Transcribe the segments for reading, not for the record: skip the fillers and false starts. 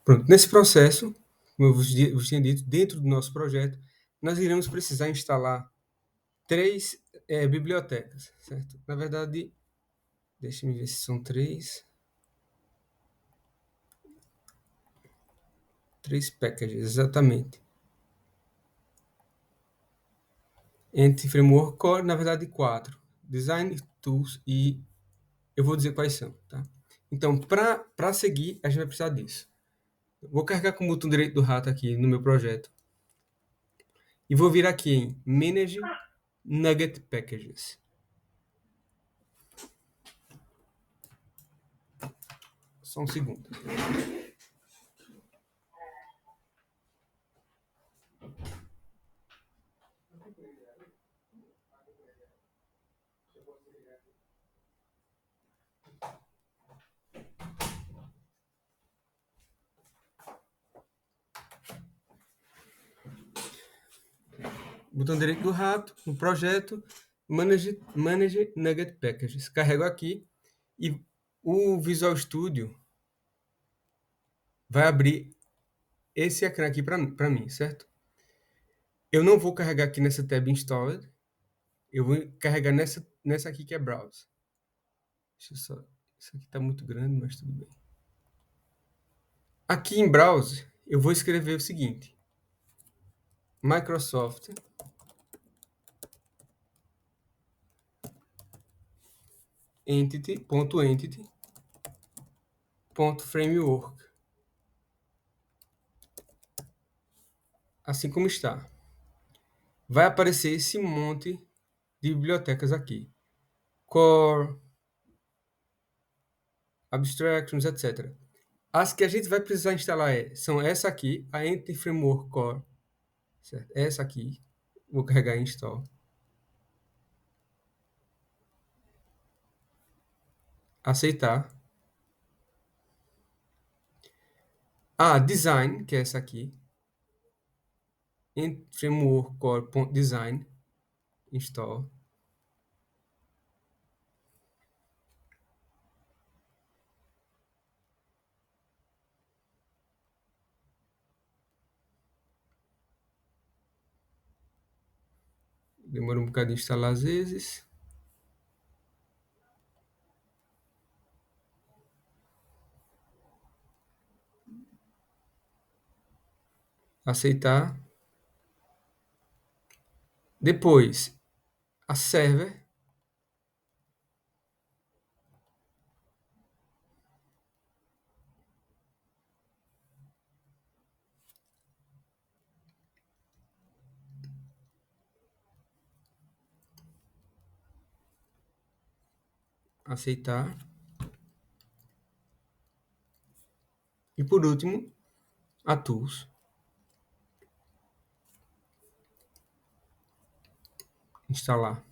Pronto, nesse processo, como eu vos tinha dito, dentro do nosso projeto, nós iremos precisar instalar 3 bibliotecas, certo? Na verdade, deixa-me ver se são 3 packages, exatamente. Entity Framework Core, na verdade, 4. Design Tools e eu vou dizer quais são, tá? Então, para seguir, a gente vai precisar disso. Vou carregar com o botão direito do rato aqui no meu projeto e vou vir aqui em Manage Nugget Packages. Só um segundo. Botão direito do rato, no projeto, Manage Nugget Packages. Carrego aqui e o Visual Studio vai abrir esse ecrã aqui para mim, certo? Eu não vou carregar aqui nessa tab Installed, eu vou carregar nessa aqui que é Browse. Deixa eu só... Isso aqui está muito grande, mas tudo bem. Aqui em Browse, eu vou escrever o seguinte: Microsoft entity.framework. Assim como está. Vai aparecer esse monte de bibliotecas aqui. Core, Abstractions, etc. As que a gente vai precisar instalar são essa aqui, a Entity Framework Core. Certo? Essa aqui. Vou carregar em install. Aceitar. Design, que é essa aqui. Entity Framework Core.design. Install. Demora um bocadinho de instalar às vezes. Aceitar. Depois, a server. Aceitar. E por último, a tools. Instalar.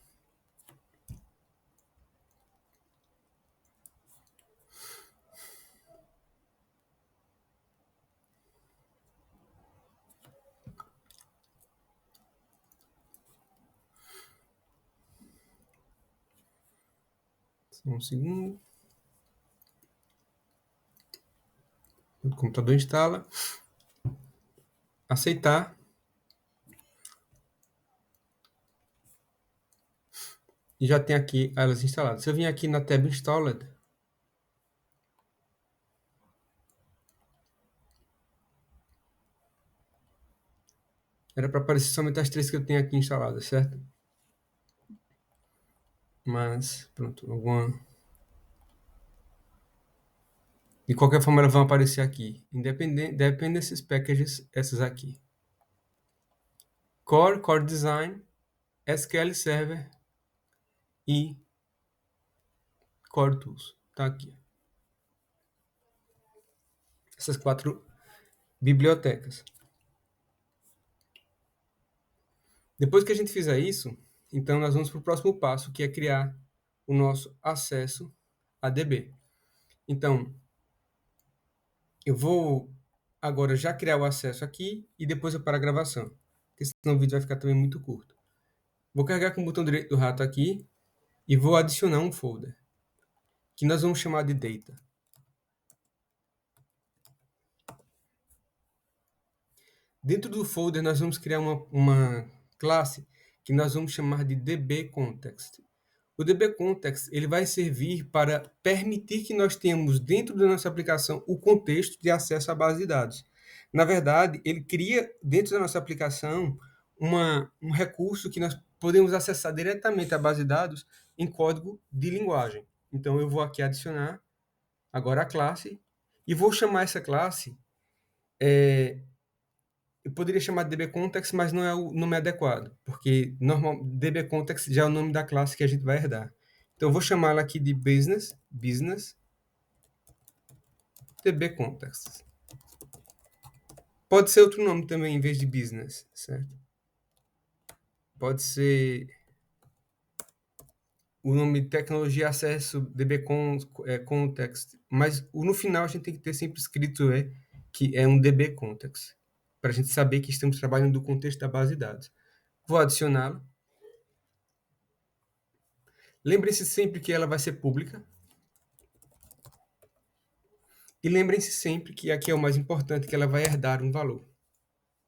Só um segundo. O computador instala. Aceitar. E já tem aqui elas instaladas. Se eu vim aqui na tab Installed, era para aparecer somente as 3 que eu tenho aqui instaladas, certo? Mas, pronto, alguma... De qualquer forma, elas vão aparecer aqui. Depende desses packages, essas aqui. Core Design, SQL Server e Core Tools. Tá aqui. Essas 4 bibliotecas. Depois que a gente fizer isso, então nós vamos para o próximo passo, que é criar o nosso acesso a DB. Então, eu vou agora já criar o acesso aqui e depois eu paro a gravação, porque senão o vídeo vai ficar também muito curto. Vou carregar com o botão direito do rato aqui e vou adicionar um folder, que nós vamos chamar de Data. Dentro do folder, nós vamos criar uma classe que nós vamos chamar de dbContext. O dbContext ele vai servir para permitir que nós tenhamos dentro da nossa aplicação o contexto de acesso à base de dados. Na verdade, ele cria dentro da nossa aplicação um recurso que nós podemos acessar diretamente a base de dados em código de linguagem. Então, eu vou aqui adicionar agora a classe e vou chamar essa classe, eu poderia chamar de dbContext, mas não é o nome adequado, porque dbContext já é o nome da classe que a gente vai herdar. Então, eu vou chamar ela aqui de business dbContext. Pode ser outro nome também em vez de business, certo? Pode ser o nome tecnologia acesso dbContext, mas no final a gente tem que ter sempre escrito que é um dbContext, para a gente saber que estamos trabalhando no contexto da base de dados. Vou adicioná-la. Lembrem-se sempre que ela vai ser pública. E lembrem-se sempre que aqui é o mais importante, que ela vai herdar um valor.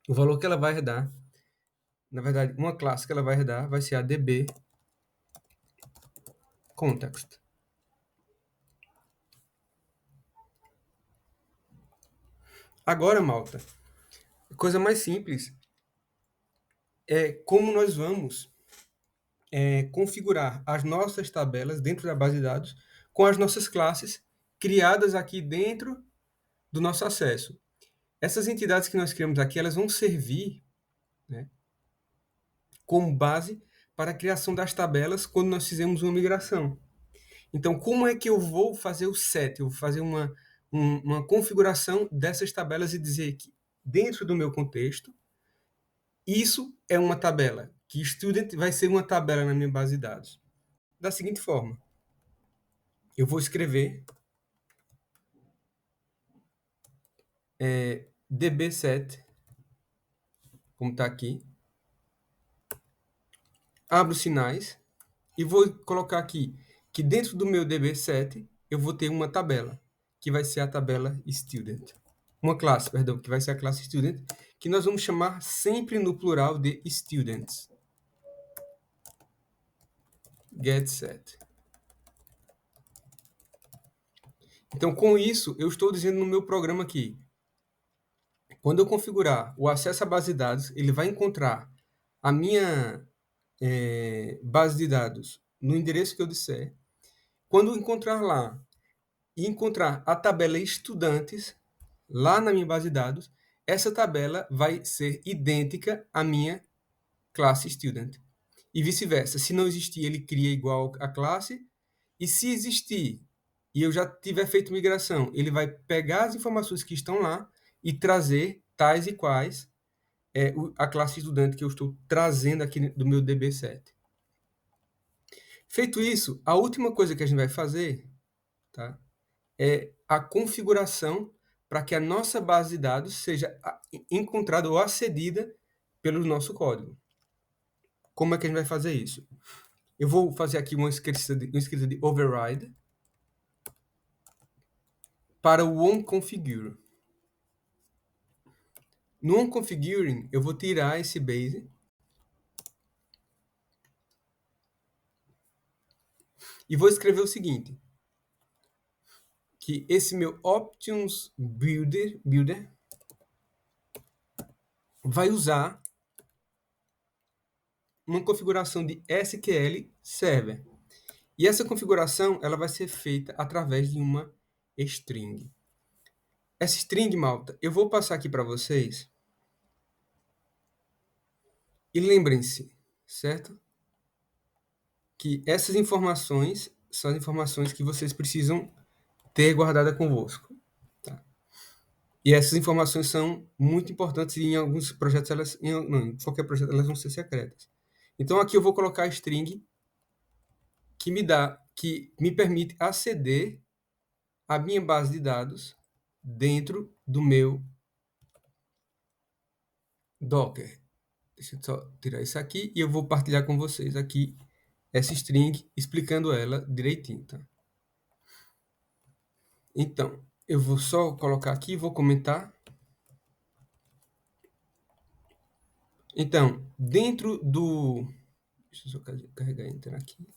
O valor que ela vai herdar, na verdade, uma classe que ela vai herdar vai ser a dbContext. Agora, malta, a coisa mais simples é como nós vamos configurar as nossas tabelas dentro da base de dados com as nossas classes criadas aqui dentro do nosso acesso. Essas entidades que nós criamos aqui, elas vão servir, né, como base para a criação das tabelas quando nós fizermos uma migração. Então, como é que eu vou fazer o set? Eu vou fazer uma configuração dessas tabelas e dizer que, dentro do meu contexto, isso é uma tabela, que student vai ser uma tabela na minha base de dados. Da seguinte forma, eu vou escrever dbset, como está aqui, abro sinais e vou colocar aqui que dentro do meu dbset eu vou ter uma tabela, que vai ser a tabela student. Uma classe, perdão, que vai ser a classe student, que nós vamos chamar sempre no plural de students. GetSet. Então, com isso, eu estou dizendo no meu programa aqui, quando eu configurar o acesso à base de dados, ele vai encontrar a minha base de dados no endereço que eu disser. Quando encontrar lá e encontrar a tabela estudantes lá na minha base de dados, essa tabela vai ser idêntica à minha classe student. E vice-versa. Se não existir, ele cria igual a classe. E se existir e eu já tiver feito migração, ele vai pegar as informações que estão lá e trazer tais e quais a classe estudante que eu estou trazendo aqui do meu DB7. Feito isso, a última coisa que a gente vai fazer, tá, é a configuração para que a nossa base de dados seja encontrada ou acedida pelo nosso código. Como é que a gente vai fazer isso? Eu vou fazer aqui uma escrita de override para o onConfigure. No onConfiguring, eu vou tirar esse base e vou escrever o seguinte, que esse meu Options Builder vai usar uma configuração de SQL Server. E essa configuração ela vai ser feita através de uma string. Essa string, malta, eu vou passar aqui para vocês. E lembrem-se, certo? Que essas informações são as informações que vocês precisam ter guardada convosco. Tá? E essas informações são muito importantes e em alguns projetos, em qualquer projeto, elas vão ser secretas. Então, aqui eu vou colocar a string que me permite aceder à minha base de dados dentro do meu Docker. Deixa eu só tirar isso aqui e eu vou partilhar com vocês aqui essa string, explicando ela direitinho, tá? Então, eu vou só colocar aqui, vou comentar. Então, dentro do... Deixa eu só carregar Enter aqui.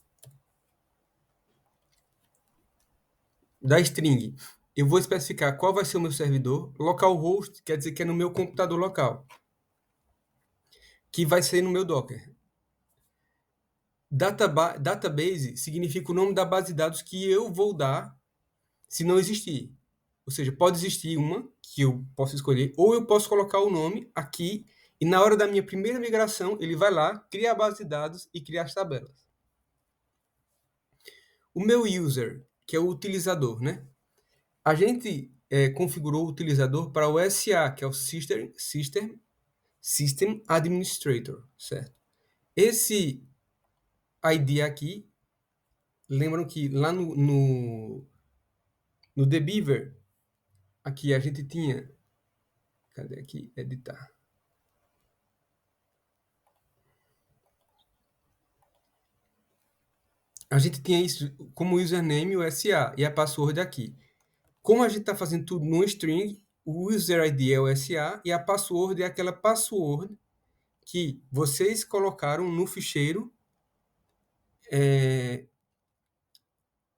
Da string, eu vou especificar qual vai ser o meu servidor. Localhost quer dizer que é no meu computador local, que vai ser no meu Docker. Database significa o nome da base de dados que eu vou dar se não existir. Ou seja, pode existir uma que eu posso escolher, ou eu posso colocar o nome aqui, e na hora da minha primeira migração, ele vai lá, cria a base de dados e cria as tabelas. O meu user, que é o utilizador, né? A gente configurou o utilizador para o SA, que é o System Administrator, certo? Esse ID aqui, lembram que lá no Dbeaver, aqui a gente tinha... Cadê aqui? Editar. A gente tinha isso como username, o SA, e a password aqui. Como a gente está fazendo tudo no string, o user ID é o SA e a password é aquela password que vocês colocaram no ficheiro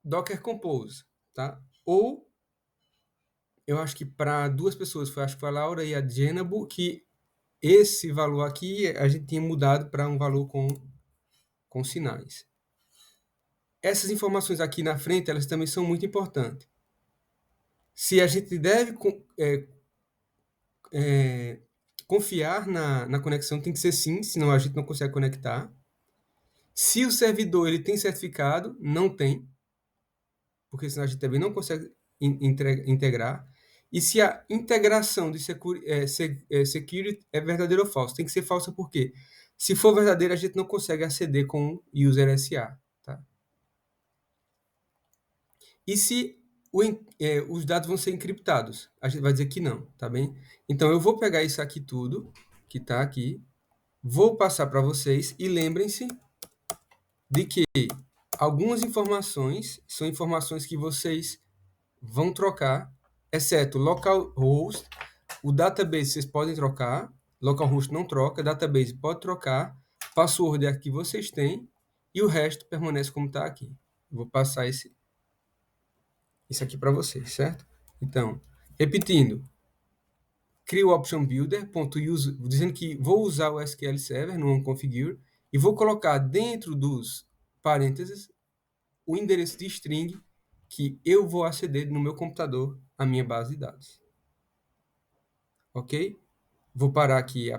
Docker Compose, tá? Ou, eu acho que para duas pessoas, acho que foi a Laura e a Jenabo, que esse valor aqui a gente tinha mudado para um valor com sinais. Essas informações aqui na frente, elas também são muito importantes. Se a gente deve confiar na conexão, tem que ser sim, senão a gente não consegue conectar. Se o servidor ele tem certificado, não tem, porque senão a gente também não consegue integrar. E se a integração de security é verdadeira ou falsa, tem que ser falsa por quê? Se for verdadeira, a gente não consegue aceder com o user SA. Tá? E se os dados vão ser encriptados? A gente vai dizer que não, tá bem? Então, eu vou pegar isso aqui tudo, que está aqui, vou passar para vocês, e lembrem-se de que algumas informações são informações que vocês vão trocar, exceto localhost. O database vocês podem trocar, localhost não troca, database pode trocar, password é a que vocês têm, e o resto permanece como está aqui. Vou passar isso aqui para vocês, certo? Então, repetindo, crio option builder, dizendo que vou usar o SQL Server no onConfigure e vou colocar dentro dos parênteses o endereço de string que eu vou aceder no meu computador à minha base de dados. Ok? Vou parar aqui